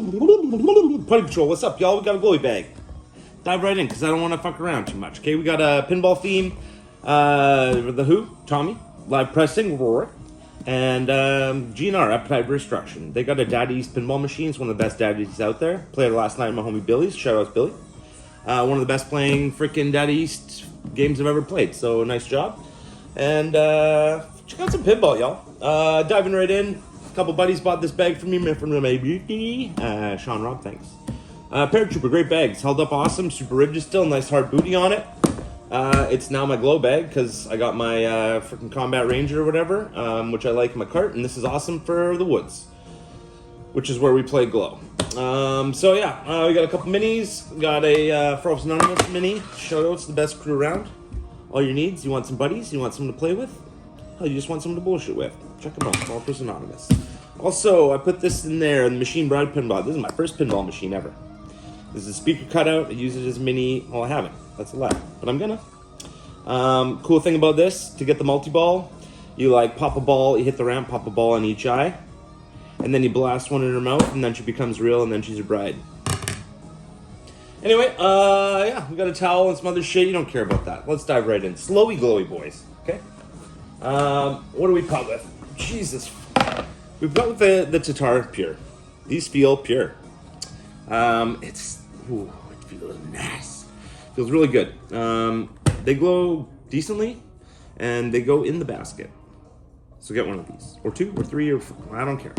Party Patrol, what's up, y'all? We got a glowy bag. Dive right in, because I don't want to fuck around too much. Okay, we got a pinball theme. The Who, Tommy, live pressing, Roar, and GNR, Appetite for Destruction. They got a Daddy East pinball machine. It's one of the best Daddies out there. Played it last night with my homie Billy's. Shout out to Billy. One of the best playing freaking Daddy East games I've ever played. So nice job. And check out some pinball, y'all. Diving right in. A couple buddies bought this bag for me from my beauty. Sean Rob, thanks. Paratrooper, great bags. Held up awesome. Super rigid still. Nice hard booty on it. It's now my glow bag because I got my freaking Combat Ranger or whatever, which I like in my cart. And this is awesome for the woods, which is where we play glow. So yeah, we got a couple minis. Got a For All Anonymous mini. Shout out's the best crew around. All your needs. You want some buddies? You want someone to play with? Hell, you just want someone to bullshit with. Check them out. All Person Anonymous. Also, I put this in there, the Machine Bride pinball. This is my first pinball machine ever. This is a speaker cutout. I use it as a mini. Well, I haven't. That's a lie. But I'm gonna. Cool thing about this, to get the multi-ball, you like pop a ball, you hit the ramp, pop a ball in each eye, and then you blast one in her mouth, and then she becomes real, and then she's your bride. Anyway, yeah, we got a towel and some other shit. You don't care about that. Let's dive right in. Slowy glowy, boys. Okay? What do we put with? Jesus. We've got with the Tatar Pure. These feel pure. It feels nice. Feels really good. They glow decently, and they go in the basket. So get one of these, or two, or three, or four. I don't care.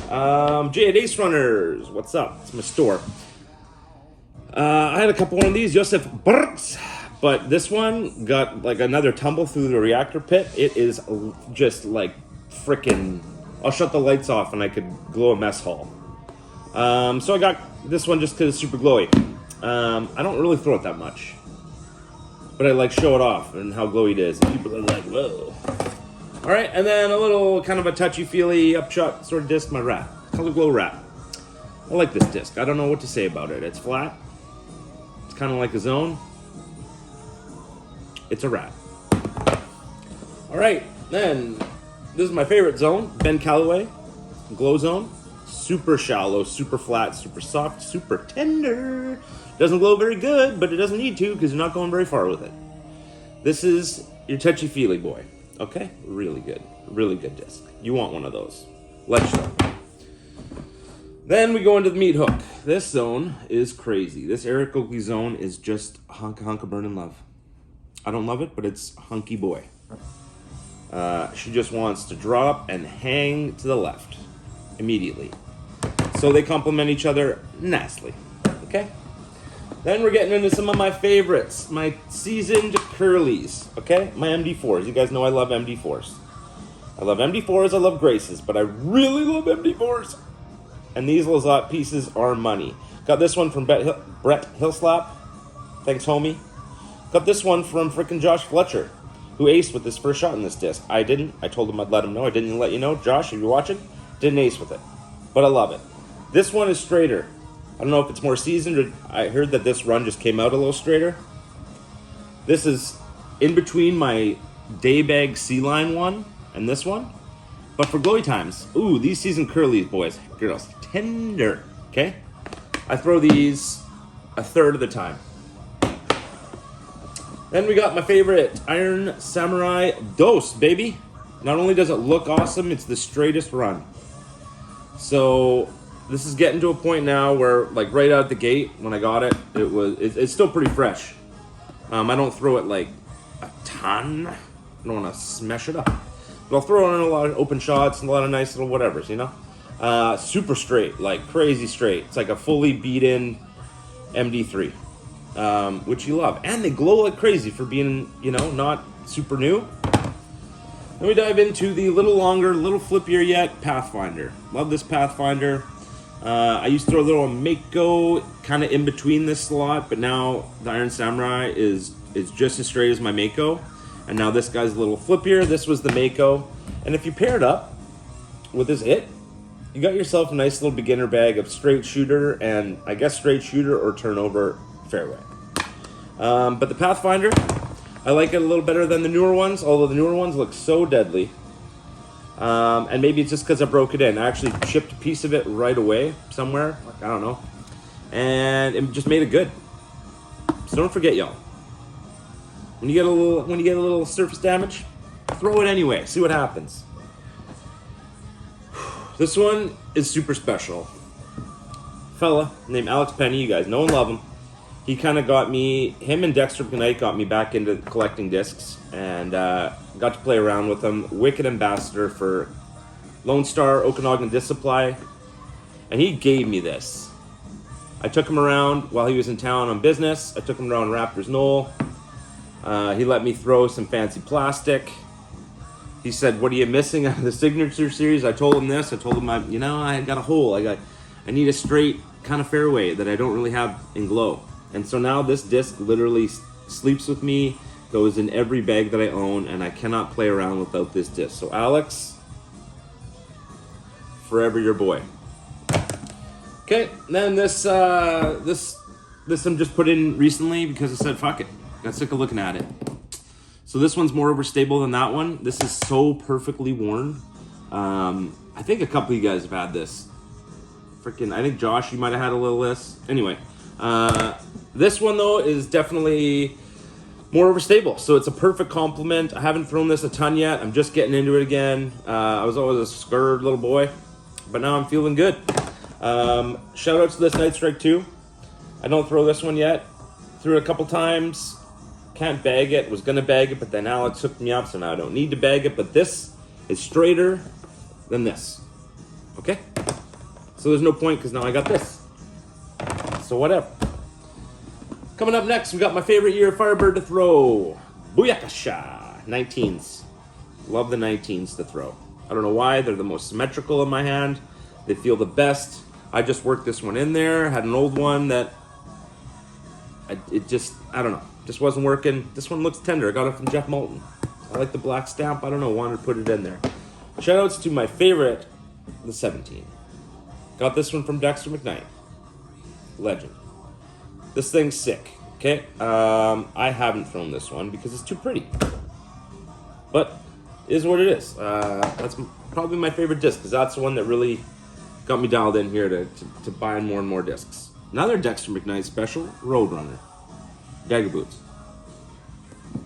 J8 Ace Runners, what's up? It's my store. I had a couple of these, Joseph Burtz, but this one got like another tumble through the reactor pit. It is just like freaking. I'll shut the lights off and I could glow a mess hall. So I got this one just because it's super glowy. I don't really throw it that much, but I like show it off and how glowy it is. And people are like, whoa. All right, and then a little kind of a touchy-feely upshot sort of disc, my wrap. Color Glow wrap. I like this disc. I don't know what to say about it. It's flat. It's kind of like a zone. It's a wrap. All right, then this is my favorite zone, Ben Calloway, Glow Zone. Super shallow, super flat, super soft, super tender. Doesn't glow very good, but it doesn't need to because you're not going very far with it. This is your touchy-feely boy. Okay? Really good disc. You want one of those. Let's show. Then we go into the meat hook. This zone is crazy. This Eric Oakley zone is just a hunk of burning love. I don't love it, but it's hunky boy. She just wants to drop and hang to the left immediately. So they complement each other nicely. Okay? Then we're getting into some of my favorites. My seasoned curlies. Okay? My MD4s. You guys know I love MD4s. I love MD4s, I love Graces, but I really love MD4s. And these Lazat pieces are money. Got this one from Brett Hillslap. Thanks, homie. Got this one from frickin' Josh Fletcher, who aced with his first shot in this disc. I didn't. I told him I'd let him know. I didn't let you know. Josh, if you're watching, didn't ace with it. But I love it. This one is straighter. I don't know if it's more seasoned, or I heard that this run just came out a little straighter. This is in between my Daybag C-Line one and this one. But for glowy times, ooh, these seasoned curlies, boys, girls, tender, okay? I throw these a third of the time. Then we got my favorite Iron Samurai Dose, baby. Not only does it look awesome, it's the straightest run. So this is getting to a point now where, like right out the gate, when I got it, it's still pretty fresh. I don't throw it like a ton. I don't want to smash it up. But I'll throw in a lot of open shots and a lot of nice little whatevers, you know? Super straight, like crazy straight. It's like a fully beat-in MD3, which you love. And they glow like crazy for being, you know, not super new. Then we dive into the little longer, little flippier yet, Pathfinder. Love this Pathfinder. I used to throw a little MoGo kind of in between this slot, but now the Iron Samurai is just as straight as my MoGo. And now this guy's a little flippier. This was the MoGo. And if you pair it up with this it, you got yourself a nice little beginner bag of straight shooter and I guess straight shooter or turnover fairway. But the Pathfinder, I like it a little better than the newer ones, although the newer ones look so deadly. And maybe it's just because I broke it in. I actually chipped a piece of it right away somewhere. Like, I don't know. And it just made it good. So don't forget, y'all. When you get a little surface damage, throw it anyway. See what happens. This one is super special. Fella named Alex Penny, you guys know and love him. He kind of got me, him and Dexter McKnight got me back into collecting discs, and got to play around with him. Wicked ambassador for Lone Star Okanagan Disc Supply, and he gave me this. I took him around while he was in town on business. I took him around Raptors Knoll. He let me throw some fancy plastic. He said, "What are you missing out of the signature series?" I told him this. I told him, I got a hole. I need a straight kind of fairway that I don't really have in glow. And so now this disc literally sleeps with me, goes in every bag that I own, and I cannot play around without this disc. So Alex, forever your boy. Okay, then this I'm just put in recently because I said fuck it. Got sick of looking at it. So this one's more overstable than that one. This is so perfectly worn. I think a couple of you guys have had this. I think Josh, you might have had a little less. Anyway, this one though is definitely more overstable. So it's a perfect complement. I haven't thrown this a ton yet. I'm just getting into it again. I was always a scared little boy, but now I'm feeling good. Shout out to this Night Strike 2. I don't throw this one yet. Threw it a couple times. Can't bag it. Was gonna bag it, but then Alex hooked me up, so now I don't need to bag it. But this is straighter than this. Okay? So there's no point because now I got this. So whatever. Coming up next, we got my favorite year of Firebird to throw. Booyakasha. 19s. Love the 19s to throw. I don't know why. They're the most symmetrical in my hand. They feel the best. I just worked this one in there. Had an old one that I don't know. Just wasn't working. This one looks tender. I got it from Jeff Moulton. I like the black stamp. I don't know. Wanted to put it in there. Shout outs to my favorite, the 17. Got this one from Dexter McKnight. Legend. This thing's sick. Okay. I haven't thrown this one because it's too pretty. But it is what it is. That's probably my favorite disc because that's the one that really got me dialed in here to buying more and more discs. Another Dexter McKnight special, Roadrunner. Dagger boots.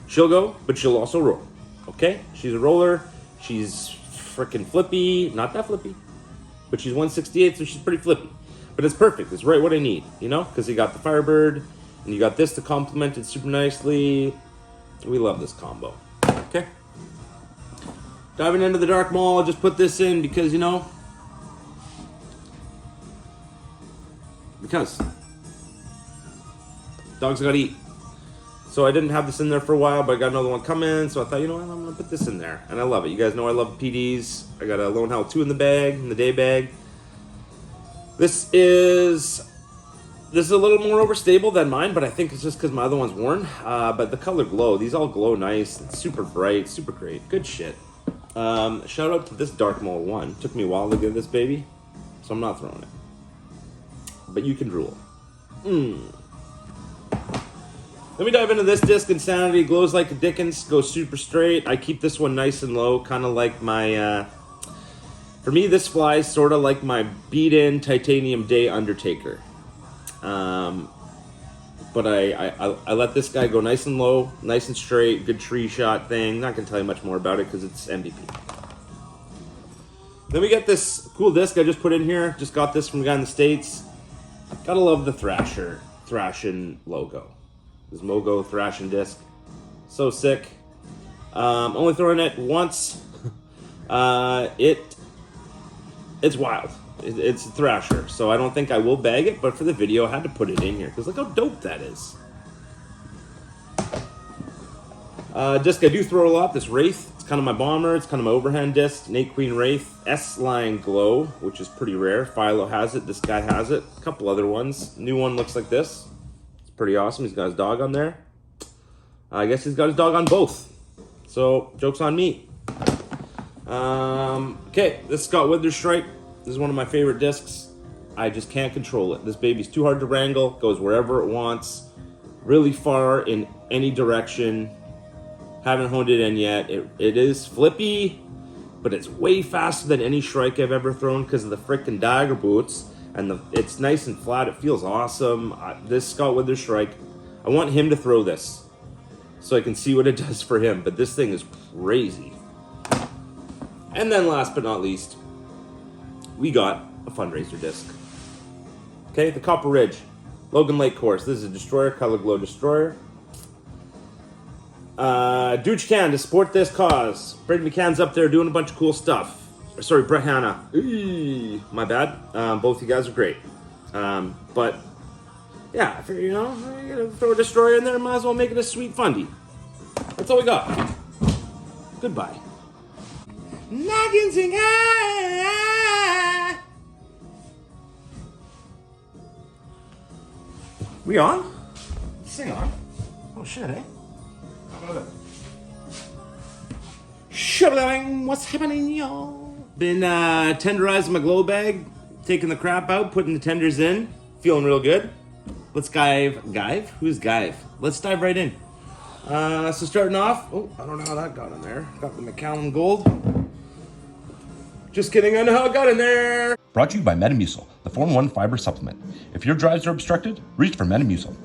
She'll go, but she'll also roll. Okay? She's a roller. She's freaking flippy. Not that flippy. But she's 1/68, so she's pretty flippy. But it's perfect. It's right what I need, you know? Because you got the Firebird, and you got this to complement it super nicely. We love this combo. Okay? Diving into the Dark Maul, I'll just put this in because, because dogs gotta eat. So I didn't have this in there for a while, but I got another one coming, so I thought, I'm gonna put this in there. And I love it. You guys know I love PDs. I got a Lone Howl 2 in the bag, in the day bag. This is a little more overstable than mine, but I think it's just because my other one's worn. But the color glow, these all glow nice. It's super bright, super great. Good shit. Shout out to this Dark Maul 1. Took me a while to get this baby, so I'm not throwing it. But you can drool. Let me dive into this disc. Insanity glows like a Dickens, goes super straight. I keep this one nice and low, kind of like my, for me, this flies sort of like my beat-in Titanium Day Undertaker. But I let this guy go nice and low, nice and straight, good tree shot thing. Not going to tell you much more about it because it's MVP. Then we get this cool disc I just put in here. Just got this from a guy in the States. Gotta love the Thrashing logo. This MoGo Thrashing disc. So sick. Only throwing it once. It's wild. It's a Thrasher. So I don't think I will bag it, but for the video I had to put it in here because look how dope that is. Disc I do throw a lot. This Wraith. It's kind of my bomber. It's kind of my overhand disc. Nate Queen Wraith. S-Line Glow, which is pretty rare. Philo has it. This guy has it. A couple other ones. New one looks like this. Pretty awesome. He's got his dog on there. I guess he's got his dog on both. So, joke's on me. Okay, this is got Weatherstripe. This is one of my favorite discs. I just can't control it. This baby's too hard to wrangle. Goes wherever it wants. Really far in any direction. Haven't honed it in yet. It is flippy. but it's way faster than any Shrike I've ever thrown because of the frickin' dagger boots, and it's nice and flat. It feels awesome. This Scout Wither Shrike, I want him to throw this so I can see what it does for him, but this thing is crazy. And then last but not least, we got a Fundraiser Disc. Okay, the Copper Ridge, Logan Lake Course. This is a destroyer, color glow destroyer. Do what you can to support this cause. Brady McCann's up there doing a bunch of cool stuff. Sorry, Brett Hanna. Eee, my bad. Both you guys are great. But yeah, I figure, you know, you gotta throw a destroyer in there, might as well make it a sweet fundy. That's all we got. Goodbye. Noggin sing high. We on? Sing on. Oh shit, eh? How about that? Shubbling, what's happening, y'all? Been tenderizing my glow bag, taking the crap out, putting the tenders in, feeling real good. Let's Who's Give? Let's dive right in. So starting off, oh, I don't know how that got in there. Got the McCallum Gold. Just kidding, I know how it got in there. Brought to you by Metamucil, the Form 1 fiber supplement. If your drives are obstructed, reach for Metamucil.